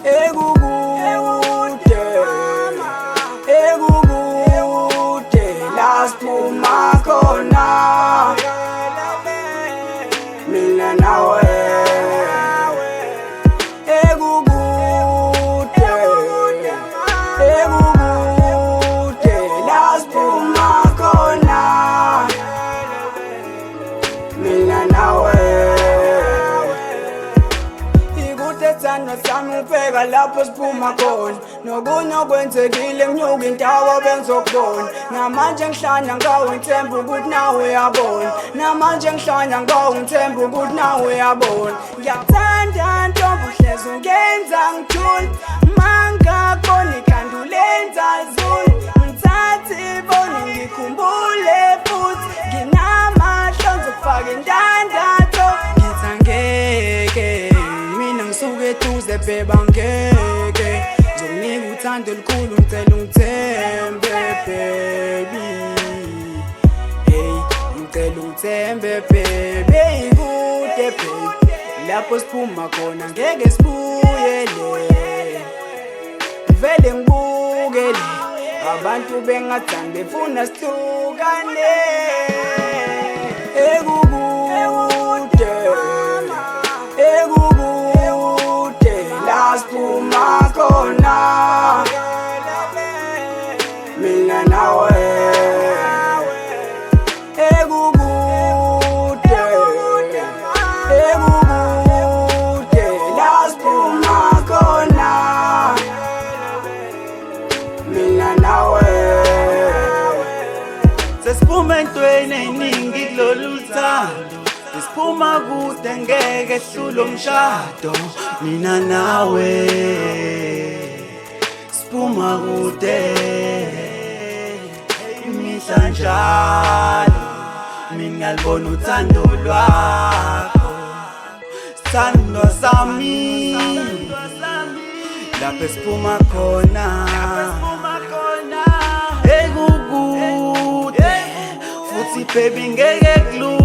ekukude, ekukude la siphuma khona mina nawe. Ekukude, ekukude la siphuma khona mina nawe. Sithandwa sami ubheka lapho siphuma khona, nokunye okwenzekile kunyuka indawo bengizokubona. Namanje ngihlanya ngawe ngithemba ukuthi nawe uyabona, namanje ngihlanya ngawe ngithemba ukuthi nawe uyabona. Ngiyakuthanda ntombi uhlezi ungenza ngijule, mangakubona ikhanda ulenza zulu. Ngithathe ibone ngikhumbule futhi nginamahlonze kufaka indandatho. Ngithi angeke ngisuke eduze bheba ngeke, ngizokunika uthando olukhulu ngicela ungithembe baby. Hey, ngicela ungithembe baby. Ekude baby lapho siphuma khona ngeke sibuyele, vele ngibukele abantu bengathandi befuna sihlukane. Ekukude, ekukude la siphuma khona mina nawe. Ekukude, ekukude la siphuma khona mina nawe. Sesiphuma entweni eyiningi kulolu thando, siphuma kude ngeke hlule umshado mina nawe. Siphuma kude imihla njalo, mina ngiyalibona uthando lwakho, sithandwa sami lapho siphuma khona. Ekukude futhi baby ngeke kulunge.